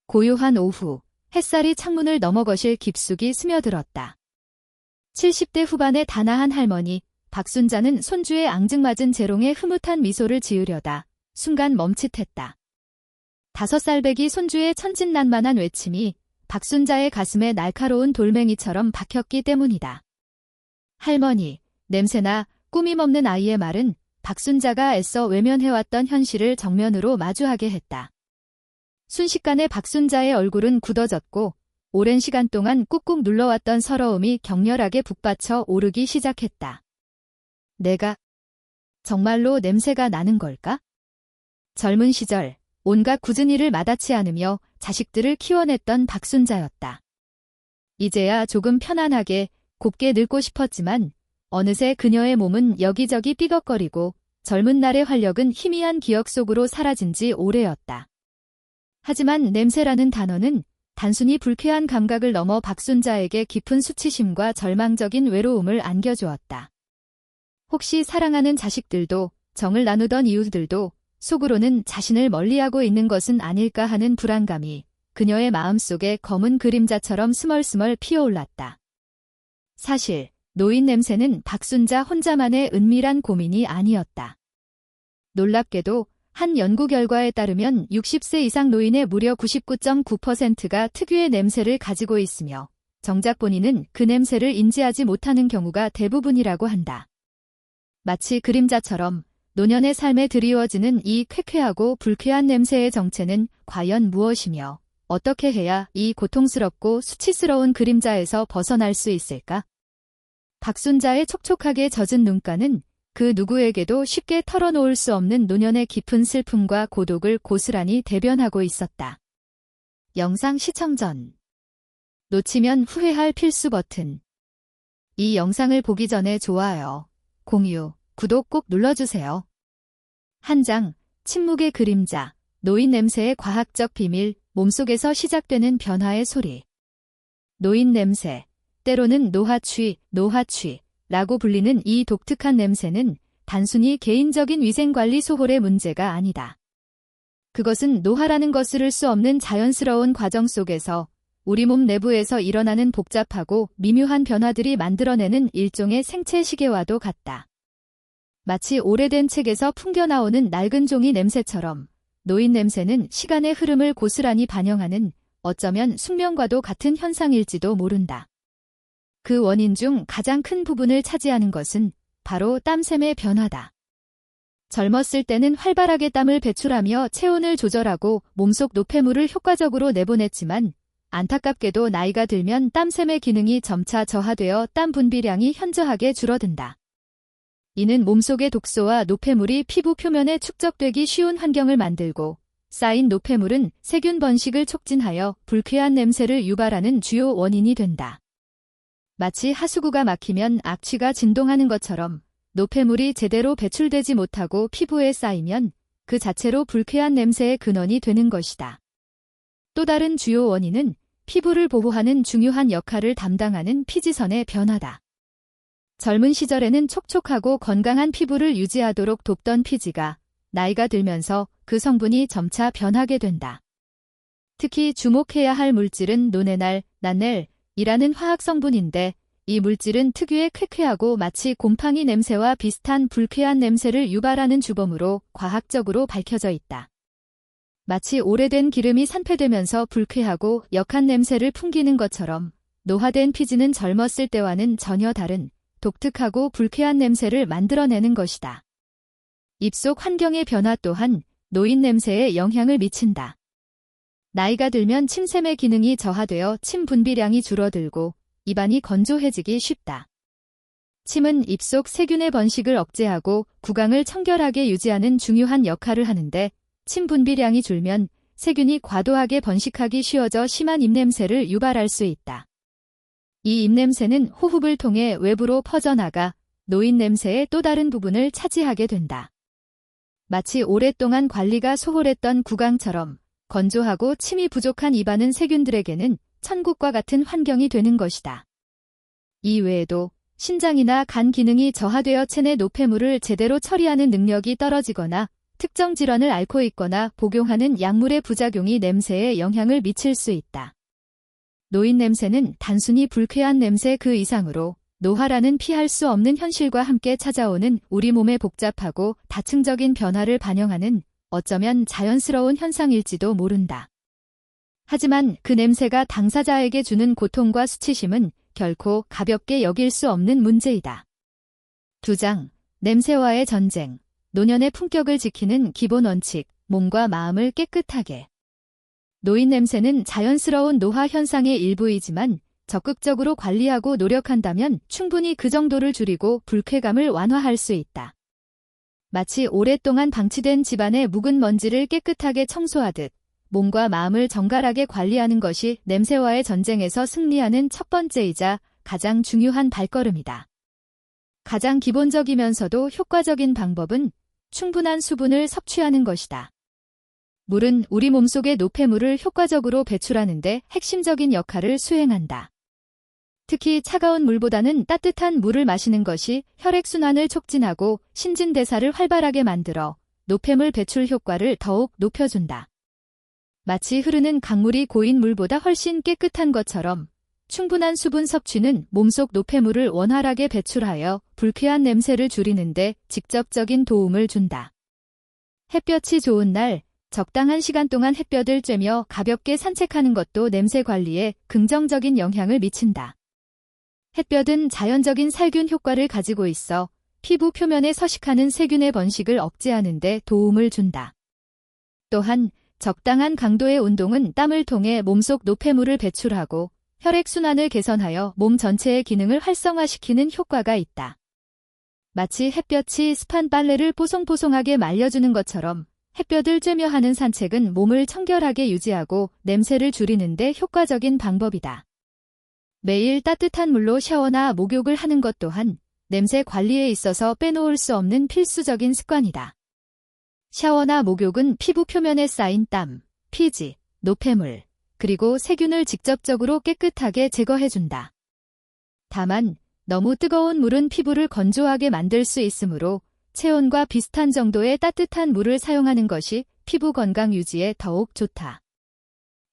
고요한 오후, 햇살이 창문을 넘어 거실 깊숙이 스며들었다. 70대 후반의 단아한 할머니, 박순자는 손주의 앙증맞은 재롱에 흐뭇한 미소를 지으려다 순간 멈칫했다. 5살배기 손주의 천진난만한 외침이 박순자의 가슴에 날카로운 돌멩이처럼 박혔기 때문이다. 할머니, 냄새나 꾸밈 없는 아이의 말은 박순자가 애써 외면해왔던 현실을 정면으로 마주하게 했다. 순식간에 박순자의 얼굴은 굳어졌고 오랜 시간 동안 꾹꾹 눌러왔던 서러움이 격렬하게 북받쳐 오르기 시작했다. 내가 정말로 냄새가 나는 걸까? 젊은 시절 온갖 굳은 일을 마다치 않으며 자식들을 키워냈던 박순자였다. 이제야 조금 편안하게 곱게 늙고 싶었지만 어느새 그녀의 몸은 여기저기 삐걱거리고 젊은 날의 활력은 희미한 기억 속으로 사라진 지 오래였다. 하지만 냄새라는 단어는 단순히 불쾌한 감각을 넘어 박순자에게 깊은 수치심과 절망적인 외로움을 안겨주었다. 혹시 사랑하는 자식들도 정을 나누던 이웃들도 속으로는 자신을 멀리하고 있는 것은 아닐까 하는 불안감이 그녀의 마음속에 검은 그림자처럼 스멀스멀 피어올랐다. 사실 노인 냄새는 박순자 혼자만의 은밀한 고민이 아니었다. 놀랍게도 한 연구 결과에 따르면 60세 이상 노인의 무려 99.9%가 특유의 냄새를 가지고 있으며 정작 본인은 그 냄새를 인지하지 못하는 경우가 대부분이라고 한다. 마치 그림자처럼 노년의 삶에 드리워지는 이 쾌쾌하고 불쾌한 냄새의 정체는 과연 무엇이며 어떻게 해야 이 고통스럽고 수치스러운 그림자에서 벗어날 수 있을까? 박순자의 촉촉하게 젖은 눈가는 그 누구에게도 쉽게 털어놓을 수 없는 노년의 깊은 슬픔과 고독을 고스란히 대변하고 있었다. 영상 시청 전. 놓치면 후회할 필수 버튼. 이 영상을 보기 전에 좋아요, 공유, 구독 꼭 눌러주세요. 한 장, 침묵의 그림자, 노인 냄새의 과학적 비밀, 몸속에서 시작되는 변화의 소리. 노인 냄새, 때로는 노화취라고 불리는 이 독특한 냄새는 단순히 개인적인 위생관리 소홀의 문제가 아니다. 그것은 노화라는 것을 수 없는 자연스러운 과정 속에서 우리 몸 내부에서 일어나는 복잡하고 미묘한 변화들이 만들어내는 일종의 생체 시계와도 같다. 마치 오래된 책에서 풍겨나오는 낡은 종이 냄새처럼 노인 냄새는 시간의 흐름을 고스란히 반영하는 어쩌면 숙명과도 같은 현상일지도 모른다. 그 원인 중 가장 큰 부분을 차지하는 것은 바로 땀샘의 변화다. 젊었을 때는 활발하게 땀을 배출하며 체온을 조절하고 몸속 노폐물을 효과적으로 내보냈지만 안타깝게도 나이가 들면 땀샘의 기능이 점차 저하되어 땀 분비량이 현저하게 줄어든다. 이는 몸속의 독소와 노폐물이 피부 표면에 축적되기 쉬운 환경을 만들고 쌓인 노폐물은 세균 번식을 촉진하여 불쾌한 냄새를 유발하는 주요 원인이 된다. 마치 하수구가 막히면 악취가 진동하는 것처럼 노폐물이 제대로 배출되지 못하고 피부에 쌓이면 그 자체로 불쾌한 냄새의 근원이 되는 것이다. 또 다른 주요 원인은 피부를 보호하는 중요한 역할을 담당하는 피지선의 변화다. 젊은 시절에는 촉촉하고 건강한 피부를 유지하도록 돕던 피지가 나이가 들면서 그 성분이 점차 변하게 된다. 특히 주목해야 할 물질은 노네날, 난넬이라는 화학 성분인데 이 물질은 특유의 쾌쾌하고 마치 곰팡이 냄새와 비슷한 불쾌한 냄새를 유발하는 주범으로 과학적으로 밝혀져 있다. 마치 오래된 기름이 산패되면서 불쾌하고 역한 냄새를 풍기는 것처럼 노화된 피지는 젊었을 때와는 전혀 다른 독특하고 불쾌한 냄새를 만들어내는 것이다. 입속 환경의 변화 또한 노인 냄새에 영향을 미친다. 나이가 들면 침샘의 기능이 저하되어 침 분비량이 줄어들고 입안이 건조해지기 쉽다. 침은 입속 세균의 번식을 억제하고 구강을 청결하게 유지하는 중요한 역할을 하는데 침 분비량이 줄면 세균이 과도하게 번식하기 쉬워져 심한 입냄새를 유발할 수 있다. 이 입냄새는 호흡을 통해 외부로 퍼져나가 노인 냄새의 또 다른 부분을 차지하게 된다. 마치 오랫동안 관리가 소홀했던 구강처럼 건조하고 침이 부족한 입안은 세균들에게는 천국과 같은 환경이 되는 것이다. 이 외에도 신장이나 간 기능이 저하되어 체내 노폐물을 제대로 처리하는 능력이 떨어지거나 특정 질환을 앓고 있거나 복용하는 약물의 부작용이 냄새에 영향을 미칠 수 있다. 노인 냄새는 단순히 불쾌한 냄새 그 이상으로 노화라는 피할 수 없는 현실과 함께 찾아오는 우리 몸의 복잡하고 다층적인 변화를 반영하는 어쩌면 자연스러운 현상일지도 모른다. 하지만 그 냄새가 당사자에게 주는 고통과 수치심은 결코 가볍게 여길 수 없는 문제이다. 2장, 냄새와의 전쟁, 노년의 품격을 지키는 기본 원칙, 몸과 마음을 깨끗하게. 노인 냄새는 자연스러운 노화 현상의 일부이지만 적극적으로 관리하고 노력한다면 충분히 그 정도를 줄이고 불쾌감을 완화할 수 있다. 마치 오랫동안 방치된 집안의 묵은 먼지를 깨끗하게 청소하듯 몸과 마음을 정갈하게 관리하는 것이 냄새와의 전쟁에서 승리하는 첫 번째이자 가장 중요한 발걸음이다. 가장 기본적이면서도 효과적인 방법은 충분한 수분을 섭취하는 것이다. 물은 우리 몸속의 노폐물을 효과적으로 배출하는 데 핵심적인 역할을 수행한다. 특히 차가운 물보다는 따뜻한 물을 마시는 것이 혈액순환을 촉진하고 신진대사를 활발하게 만들어 노폐물 배출 효과를 더욱 높여준다. 마치 흐르는 강물이 고인 물보다 훨씬 깨끗한 것처럼 충분한 수분 섭취는 몸속 노폐물을 원활하게 배출하여 불쾌한 냄새를 줄이는 데 직접적인 도움을 준다. 햇볕이 좋은 날, 적당한 시간 동안 햇볕을 쬐며 가볍게 산책하는 것도 냄새 관리에 긍정적인 영향을 미친다. 햇볕은 자연적인 살균 효과를 가지고 있어 피부 표면에 서식하는 세균의 번식을 억제하는 데 도움을 준다. 또한 적당한 강도의 운동은 땀을 통해 몸속 노폐물을 배출하고 혈액순환을 개선하여 몸 전체의 기능을 활성화시키는 효과가 있다. 마치 햇볕이 습한 빨래를 뽀송뽀송하게 말려주는 것처럼 햇볕을 쬐며 하는 산책은 몸을 청결하게 유지하고 냄새를 줄이는 데 효과적인 방법이다. 매일 따뜻한 물로 샤워나 목욕을 하는 것 또한 냄새 관리에 있어서 빼놓을 수 없는 필수적인 습관이다. 샤워나 목욕은 피부 표면에 쌓인 땀, 피지, 노폐물, 그리고 세균을 직접적으로 깨끗하게 제거해준다. 다만 너무 뜨거운 물은 피부를 건조하게 만들 수 있으므로 체온과 비슷한 정도의 따뜻한 물을 사용하는 것이 피부 건강 유지에 더욱 좋다.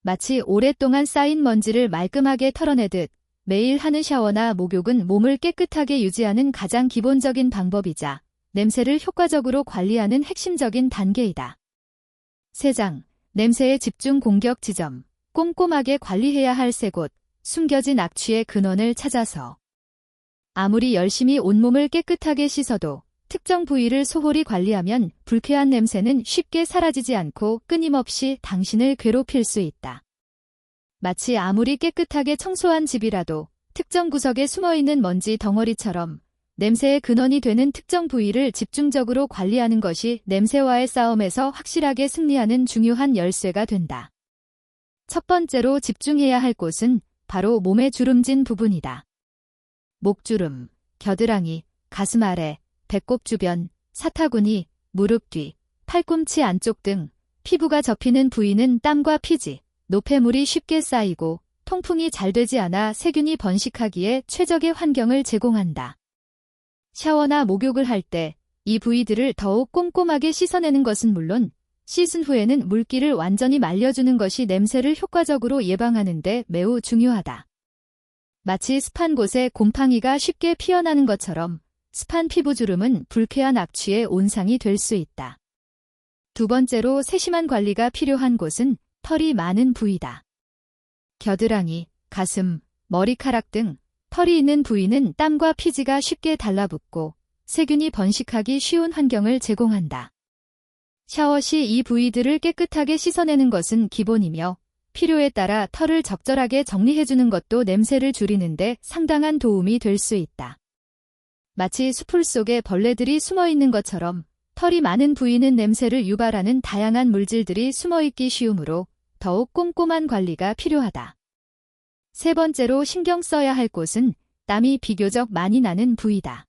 마치 오랫동안 쌓인 먼지를 말끔하게 털어내듯 매일 하는 샤워나 목욕은 몸을 깨끗하게 유지하는 가장 기본적인 방법이자 냄새를 효과적으로 관리하는 핵심적인 단계이다. 3장, 냄새의 집중 공격 지점, 꼼꼼하게 관리해야 할 세 곳, 숨겨진 악취의 근원을 찾아서. 아무리 열심히 온몸을 깨끗하게 씻어도 특정 부위를 소홀히 관리하면 불쾌한 냄새는 쉽게 사라지지 않고 끊임없이 당신을 괴롭힐 수 있다. 마치 아무리 깨끗하게 청소한 집이라도 특정 구석에 숨어있는 먼지 덩어리처럼 냄새의 근원이 되는 특정 부위를 집중적으로 관리하는 것이 냄새와의 싸움에서 확실하게 승리하는 중요한 열쇠가 된다. 첫 번째로 집중해야 할 곳은 바로 몸의 주름진 부분이다. 목주름, 겨드랑이, 가슴 아래, 배꼽 주변, 사타구니, 무릎 뒤, 팔꿈치 안쪽 등 피부가 접히는 부위는 땀과 피지, 노폐물이 쉽게 쌓이고 통풍이 잘 되지 않아 세균이 번식하기에 최적의 환경을 제공한다. 샤워나 목욕을 할 때 이 부위들을 더욱 꼼꼼하게 씻어내는 것은 물론 씻은 후에는 물기를 완전히 말려주는 것이 냄새를 효과적으로 예방하는 데 매우 중요하다. 마치 습한 곳에 곰팡이가 쉽게 피어나는 것처럼 습한 피부주름은 불쾌한 악취의 온상이 될 수 있다. 두 번째로 세심한 관리가 필요한 곳은 털이 많은 부위다. 겨드랑이, 가슴, 머리카락 등 털이 있는 부위는 땀과 피지가 쉽게 달라붙고 세균이 번식하기 쉬운 환경을 제공한다. 샤워 시 이 부위들을 깨끗하게 씻어내는 것은 기본이며 필요에 따라 털을 적절하게 정리해주는 것도 냄새를 줄이는 데 상당한 도움이 될 수 있다. 마치 수풀 속에 벌레들이 숨어있는 것처럼 털이 많은 부위는 냄새를 유발하는 다양한 물질들이 숨어있기 쉬우므로 더욱 꼼꼼한 관리가 필요하다. 세 번째로 신경 써야 할 곳은 땀이 비교적 많이 나는 부위다.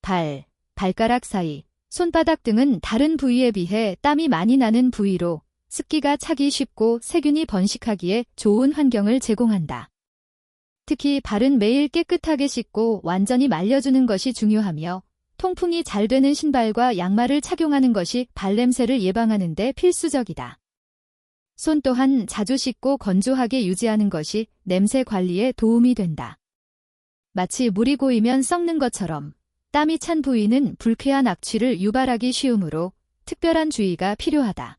발, 발가락 사이, 손바닥 등은 다른 부위에 비해 땀이 많이 나는 부위로 습기가 차기 쉽고 세균이 번식하기에 좋은 환경을 제공한다. 특히 발은 매일 깨끗하게 씻고 완전히 말려주는 것이 중요하며 통풍이 잘 되는 신발과 양말을 착용하는 것이 발냄새를 예방하는 데 필수적이다. 손 또한 자주 씻고 건조하게 유지하는 것이 냄새 관리에 도움이 된다. 마치 물이 고이면 썩는 것처럼 땀이 찬 부위는 불쾌한 악취를 유발하기 쉬우므로 특별한 주의가 필요하다.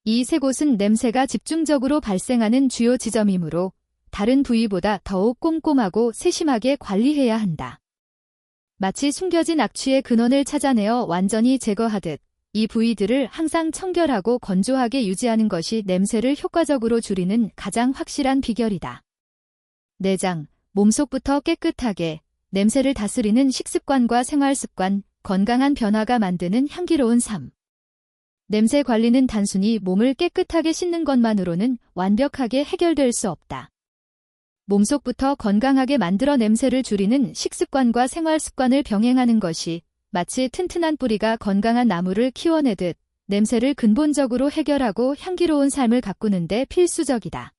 이 세 곳은 냄새가 집중적으로 발생하는 주요 지점이므로 다른 부위보다 더욱 꼼꼼하고 세심하게 관리해야 한다. 마치 숨겨진 악취의 근원을 찾아내어 완전히 제거하듯 이 부위들을 항상 청결하고 건조하게 유지하는 것이 냄새를 효과적으로 줄이는 가장 확실한 비결이다. 내장, 몸속부터 깨끗하게 냄새를 다스리는 식습관과 생활습관, 건강한 변화가 만드는 향기로운 삶. 냄새 관리는 단순히 몸을 깨끗하게 씻는 것만으로는 완벽하게 해결될 수 없다. 몸속부터 건강하게 만들어 냄새를 줄이는 식습관과 생활습관을 병행하는 것이 마치 튼튼한 뿌리가 건강한 나무를 키워내듯 냄새를 근본적으로 해결하고 향기로운 삶을 가꾸는 데 필수적이다.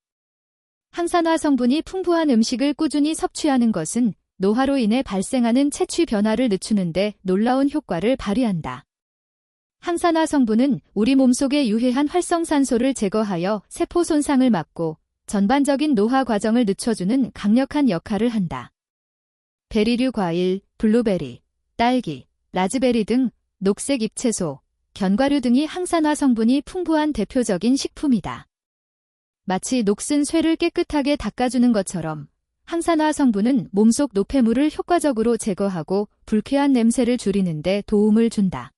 항산화 성분이 풍부한 음식을 꾸준히 섭취하는 것은 노화로 인해 발생하는 체취 변화를 늦추는 데 놀라운 효과를 발휘한다. 항산화 성분은 우리 몸속의 유해한 활성산소를 제거하여 세포 손상을 막고 전반적인 노화 과정을 늦춰주는 강력한 역할을 한다. 베리류 과일, 블루베리, 딸기, 라즈베리 등 녹색 잎채소, 견과류 등이 항산화 성분이 풍부한 대표적인 식품이다. 마치 녹슨 쇠를 깨끗하게 닦아주는 것처럼 항산화 성분은 몸속 노폐물을 효과적으로 제거하고 불쾌한 냄새를 줄이는 데 도움을 준다.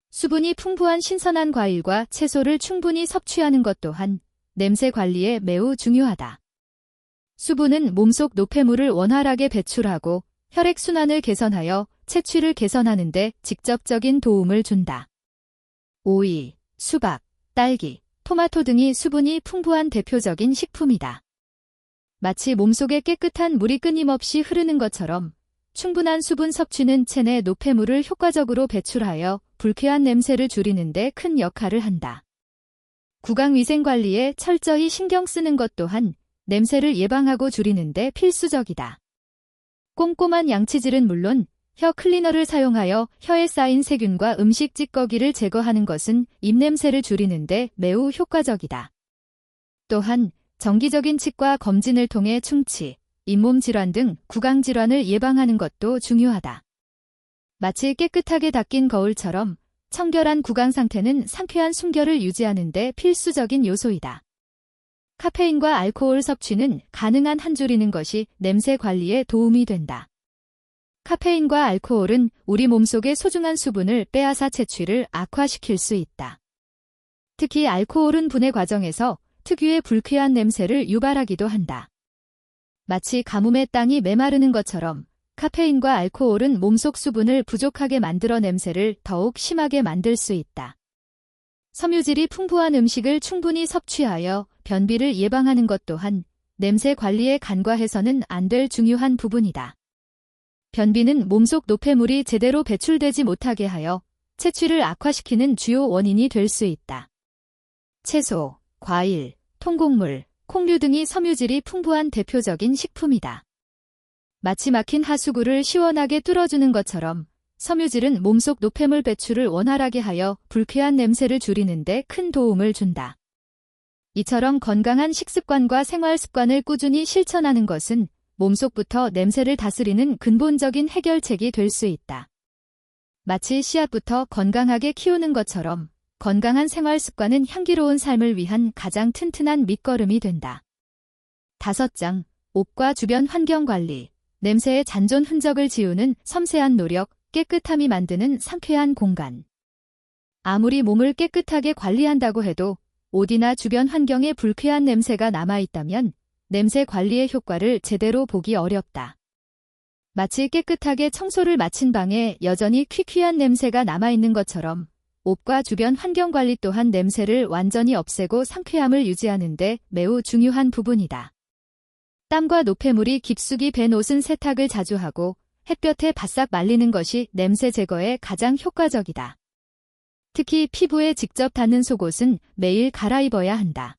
수분이 풍부한 신선한 과일과 채소를 충분히 섭취하는 것 또한 냄새 관리에 매우 중요하다. 수분은 몸속 노폐물을 원활하게 배출하고 혈액순환을 개선하여 체취를 개선하는 데 직접적인 도움을 준다. 오이, 수박, 딸기, 토마토 등이 수분이 풍부한 대표적인 식품이다. 마치 몸속에 깨끗한 물이 끊임없이 흐르는 것처럼 충분한 수분 섭취는 체내 노폐물을 효과적으로 배출하여 불쾌한 냄새를 줄이는 데 큰 역할을 한다. 구강위생 관리에 철저히 신경 쓰는 것 또한 냄새를 예방하고 줄이는 데 필수적이다. 꼼꼼한 양치질은 물론 혀 클리너를 사용하여 혀에 쌓인 세균과 음식 찌꺼기를 제거하는 것은 입냄새를 줄이는 데 매우 효과적이다. 또한 정기적인 치과 검진을 통해 충치, 잇몸 질환 등 구강 질환을 예방하는 것도 중요하다. 마치 깨끗하게 닦인 거울처럼 청결한 구강 상태는 상쾌한 숨결을 유지하는 데 필수적인 요소이다. 카페인과 알코올 섭취는 가능한 한 줄이는 것이 냄새 관리에 도움이 된다. 카페인과 알코올은 우리 몸속의 소중한 수분을 빼앗아 체취를 악화시킬 수 있다. 특히 알코올은 분해 과정에서 특유의 불쾌한 냄새를 유발하기도 한다. 마치 가뭄에 땅이 메마르는 것처럼 카페인과 알코올은 몸속 수분을 부족하게 만들어 냄새를 더욱 심하게 만들 수 있다. 섬유질이 풍부한 음식을 충분히 섭취하여 변비를 예방하는 것 또한 냄새 관리에 간과해서는 안 될 중요한 부분이다. 변비는 몸속 노폐물이 제대로 배출되지 못하게 하여 체취를 악화시키는 주요 원인이 될 수 있다. 채소, 과일, 통곡물, 콩류 등이 섬유질이 풍부한 대표적인 식품이다. 마치 막힌 하수구를 시원하게 뚫어주는 것처럼 섬유질은 몸속 노폐물 배출을 원활하게 하여 불쾌한 냄새를 줄이는 데 큰 도움을 준다. 이처럼 건강한 식습관과 생활습관을 꾸준히 실천하는 것은 몸속부터 냄새를 다스리는 근본적인 해결책이 될 수 있다. 마치 씨앗부터 건강하게 키우는 것처럼 건강한 생활습관은 향기로운 삶을 위한 가장 튼튼한 밑거름이 된다. 5장, 옷과 주변 환경관리, 냄새의 잔존 흔적을 지우는 섬세한 노력, 깨끗함이 만드는 상쾌한 공간. 아무리 몸을 깨끗하게 관리한다고 해도 옷이나 주변 환경에 불쾌한 냄새가 남아있다면 냄새 관리의 효과를 제대로 보기 어렵다. 마치 깨끗하게 청소를 마친 방에 여전히 퀴퀴한 냄새가 남아있는 것처럼 옷과 주변 환경 관리 또한 냄새를 완전히 없애고 상쾌함을 유지하는 데 매우 중요한 부분이다. 땀과 노폐물이 깊숙이 밴 옷은 세탁을 자주 하고 햇볕에 바싹 말리는 것이 냄새 제거에 가장 효과적이다. 특히 피부에 직접 닿는 속옷은 매일 갈아입어야 한다.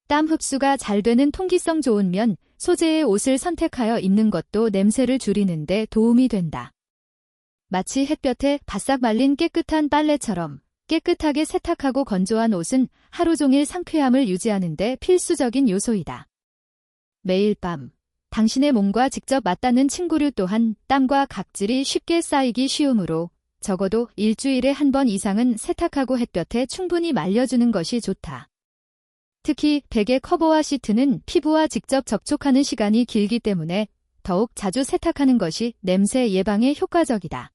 땀 흡수가 잘 되는 통기성 좋은 면, 소재의 옷을 선택하여 입는 것도 냄새를 줄이는 데 도움이 된다. 마치 햇볕에 바싹 말린 깨끗한 빨래처럼 깨끗하게 세탁하고 건조한 옷은 하루 종일 상쾌함을 유지하는 데 필수적인 요소이다. 매일 밤 당신의 몸과 직접 맞닿는 침구류 또한 땀과 각질이 쉽게 쌓이기 쉬우므로 적어도 일주일에 한 번 이상은 세탁하고 햇볕에 충분히 말려주는 것이 좋다. 특히 베개 커버와 시트는 피부와 직접 접촉하는 시간이 길기 때문에 더욱 자주 세탁하는 것이 냄새 예방에 효과적이다.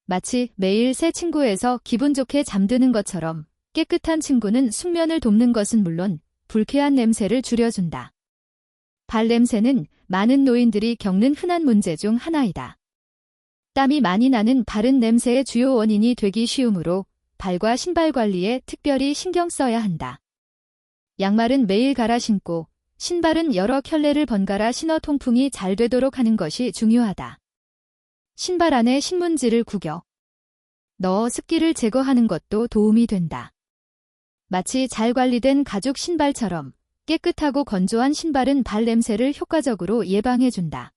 마치 매일 새 침구에서 기분 좋게 잠드는 것처럼 깨끗한 침구는 숙면을 돕는 것은 물론 불쾌한 냄새를 줄여준다. 발냄새는 많은 노인들이 겪는 흔한 문제 중 하나이다. 땀이 많이 나는 발은 냄새의 주요 원인이 되기 쉬우므로 발과 신발 관리에 특별히 신경 써야 한다. 양말은 매일 갈아 신고 신발은 여러 켤레를 번갈아 신어 통풍이 잘 되도록 하는 것이 중요하다. 신발 안에 신문지를 구겨 넣어 습기를 제거하는 것도 도움이 된다. 마치 잘 관리된 가죽 신발처럼 깨끗하고 건조한 신발은 발냄새를 효과적으로 예방해준다.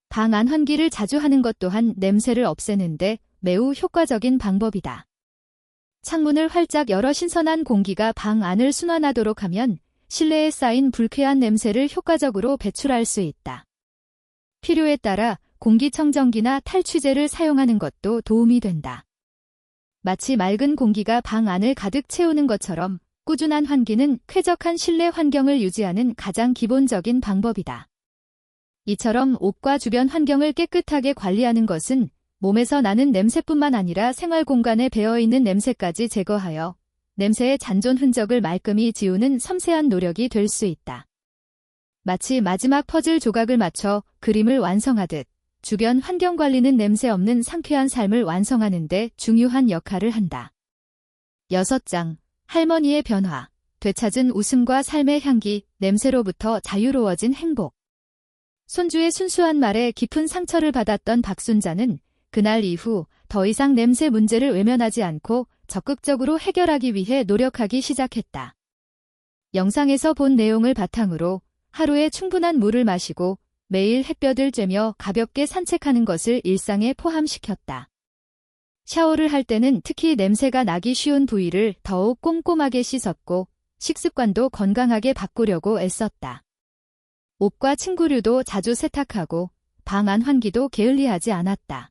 방 안 환기를 자주 하는 것 또한 냄새를 없애는데 매우 효과적인 방법이다. 창문을 활짝 열어 신선한 공기가 방 안을 순환하도록 하면 실내에 쌓인 불쾌한 냄새를 효과적으로 배출할 수 있다. 필요에 따라 공기청정기나 탈취제를 사용하는 것도 도움이 된다. 마치 맑은 공기가 방 안을 가득 채우는 것처럼 꾸준한 환기는 쾌적한 실내 환경을 유지하는 가장 기본적인 방법이다. 이처럼 옷과 주변 환경을 깨끗하게 관리하는 것은 몸에서 나는 냄새뿐만 아니라 생활 공간에 배어있는 냄새까지 제거하여 냄새의 잔존 흔적을 말끔히 지우는 섬세한 노력이 될 수 있다. 마치 마지막 퍼즐 조각을 맞춰 그림을 완성하듯 주변 환경 관리는 냄새 없는 상쾌한 삶을 완성하는 데 중요한 역할을 한다. 6장 할머니의 변화, 되찾은 웃음과 삶의 향기, 냄새로부터 자유로워진 행복. 손주의 순수한 말에 깊은 상처를 받았던 박순자는 그날 이후 더 이상 냄새 문제를 외면하지 않고 적극적으로 해결하기 위해 노력하기 시작했다. 영상에서 본 내용을 바탕으로 하루에 충분한 물을 마시고 매일 햇볕을 쬐며 가볍게 산책하는 것을 일상에 포함시켰다. 샤워를 할 때는 특히 냄새가 나기 쉬운 부위를 더욱 꼼꼼하게 씻었고 식습관도 건강하게 바꾸려고 애썼다. 옷과 침구류도 자주 세탁하고 방 안 환기도 게을리하지 않았다.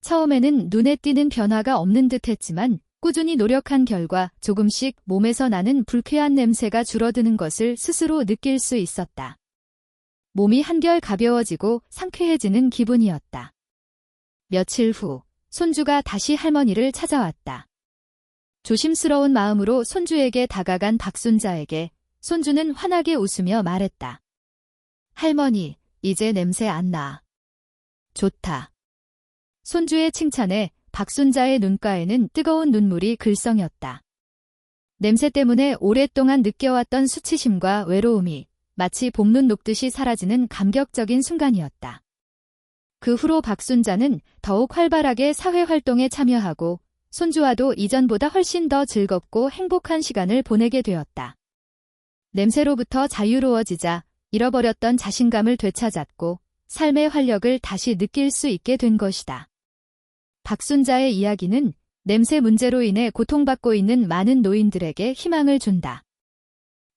처음에는 눈에 띄는 변화가 없는 듯 했지만 꾸준히 노력한 결과 조금씩 몸에서 나는 불쾌한 냄새가 줄어드는 것을 스스로 느낄 수 있었다. 몸이 한결 가벼워지고 상쾌해지는 기분이었다. 며칠 후 손주가 다시 할머니를 찾아왔다. 조심스러운 마음으로 손주에게 다가간 박순자에게 손주는 환하게 웃으며 말했다. 할머니, 이제 냄새 안 나. 좋다. 손주의 칭찬에 박순자의 눈가에는 뜨거운 눈물이 글썽였다. 냄새 때문에 오랫동안 느껴왔던 수치심과 외로움이 마치 봄눈 녹듯이 사라지는 감격적인 순간이었다. 그 후로 박순자는 더욱 활발하게 사회활동에 참여하고 손주와도 이전보다 훨씬 더 즐겁고 행복한 시간을 보내게 되었다. 냄새로부터 자유로워지자 잃어버렸던 자신감을 되찾았고 삶의 활력을 다시 느낄 수 있게 된 것이다. 박순자의 이야기는 냄새 문제로 인해 고통받고 있는 많은 노인들에게 희망을 준다.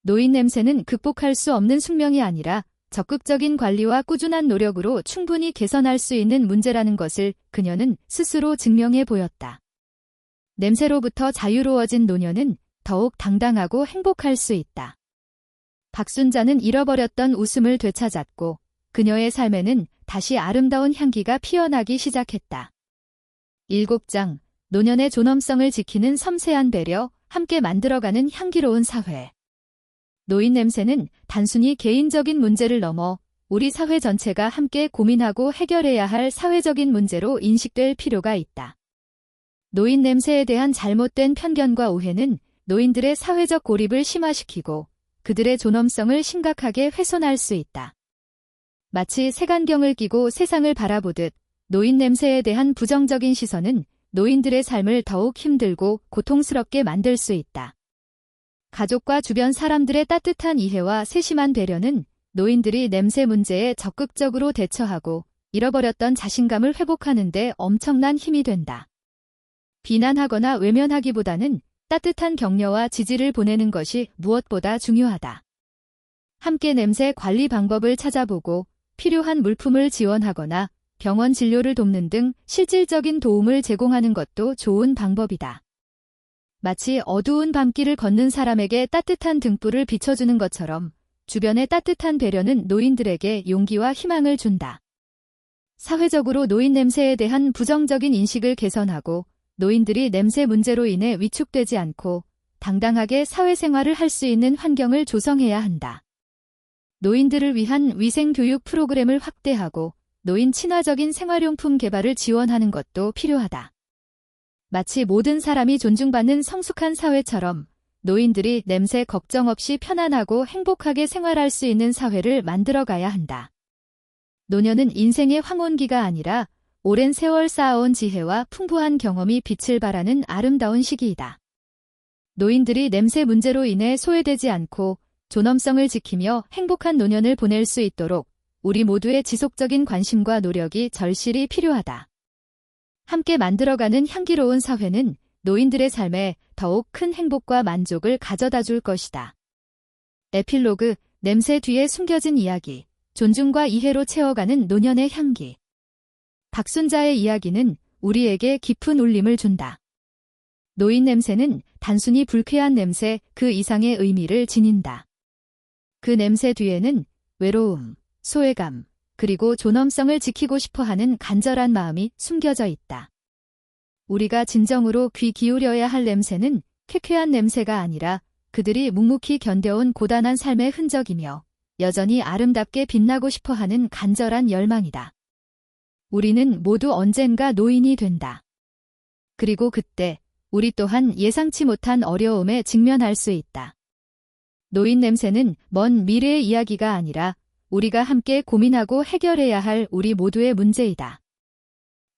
노인 냄새는 극복할 수 없는 숙명이 아니라 적극적인 관리와 꾸준한 노력으로 충분히 개선할 수 있는 문제라는 것을 그녀는 스스로 증명해 보였다. 냄새로부터 자유로워진 노년은 더욱 당당하고 행복할 수 있다. 박순자는 잃어버렸던 웃음을 되찾았고 그녀의 삶에는 다시 아름다운 향기가 피어나기 시작했다. 7장, 노년의 존엄성을 지키는 섬세한 배려, 함께 만들어가는 향기로운 사회. 노인 냄새는 단순히 개인적인 문제를 넘어 우리 사회 전체가 함께 고민하고 해결해야 할 사회적인 문제로 인식될 필요가 있다. 노인 냄새에 대한 잘못된 편견과 오해는 노인들의 사회적 고립을 심화시키고 그들의 존엄성을 심각하게 훼손할 수 있다. 마치 색안경을 끼고 세상을 바라보듯 노인 냄새에 대한 부정적인 시선은 노인들의 삶을 더욱 힘들고 고통스럽게 만들 수 있다. 가족과 주변 사람들의 따뜻한 이해와 세심한 배려는 노인들이 냄새 문제에 적극적으로 대처하고 잃어버렸던 자신감을 회복하는 데 엄청난 힘이 된다. 비난하거나 외면하기보다는 따뜻한 격려와 지지를 보내는 것이 무엇보다 중요하다. 함께 냄새 관리 방법을 찾아보고 필요한 물품을 지원하거나 병원 진료를 돕는 등 실질적인 도움을 제공하는 것도 좋은 방법이다. 마치 어두운 밤길을 걷는 사람에게 따뜻한 등불을 비춰주는 것처럼 주변의 따뜻한 배려는 노인들에게 용기와 희망을 준다. 사회적으로 노인 냄새에 대한 부정적인 인식을 개선하고 노인들이 냄새 문제로 인해 위축되지 않고 당당하게 사회생활을 할 수 있는 환경을 조성해야 한다. 노인들을 위한 위생교육 프로그램을 확대하고 노인 친화적인 생활용품 개발을 지원하는 것도 필요하다. 마치 모든 사람이 존중받는 성숙한 사회처럼 노인들이 냄새 걱정 없이 편안하고 행복하게 생활할 수 있는 사회를 만들어가야 한다. 노년은 인생의 황혼기가 아니라 오랜 세월 쌓아온 지혜와 풍부한 경험이 빛을 발하는 아름다운 시기이다. 노인들이 냄새 문제로 인해 소외되지 않고 존엄성을 지키며 행복한 노년을 보낼 수 있도록 우리 모두의 지속적인 관심과 노력이 절실히 필요하다. 함께 만들어가는 향기로운 사회는 노인들의 삶에 더욱 큰 행복과 만족을 가져다 줄 것이다. 에필로그, 냄새 뒤에 숨겨진 이야기, 존중과 이해로 채워가는 노년의 향기. 박순자의 이야기는 우리에게 깊은 울림을 준다. 노인 냄새는 단순히 불쾌한 냄새 그 이상의 의미를 지닌다. 그 냄새 뒤에는 외로움, 소외감, 그리고 존엄성을 지키고 싶어하는 간절한 마음이 숨겨져 있다. 우리가 진정으로 귀 기울여야 할 냄새는 쾌쾌한 냄새가 아니라 그들이 묵묵히 견뎌온 고단한 삶의 흔적이며 여전히 아름답게 빛나고 싶어하는 간절한 열망이다. 우리는 모두 언젠가 노인이 된다. 그리고 그때 우리 또한 예상치 못한 어려움에 직면할 수 있다. 노인 냄새는 먼 미래의 이야기가 아니라 우리가 함께 고민하고 해결해야 할 우리 모두의 문제이다.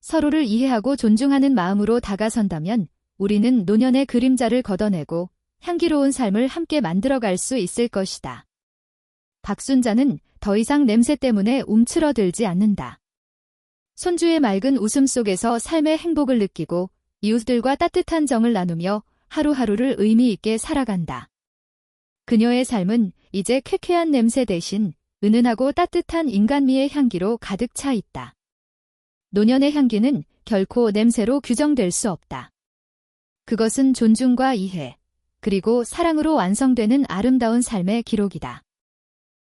서로를 이해하고 존중하는 마음으로 다가선다면 우리는 노년의 그림자를 걷어내고 향기로운 삶을 함께 만들어갈 수 있을 것이다. 박순자는 더 이상 냄새 때문에 움츠러들지 않는다. 손주의 맑은 웃음 속에서 삶의 행복을 느끼고 이웃들과 따뜻한 정을 나누며 하루하루를 의미 있게 살아간다. 그녀의 삶은 이제 쾌쾌한 냄새 대신 은은하고 따뜻한 인간미의 향기로 가득 차 있다. 노년의 향기는 결코 냄새로 규정될 수 없다. 그것은 존중과 이해, 그리고 사랑으로 완성되는 아름다운 삶의 기록이다.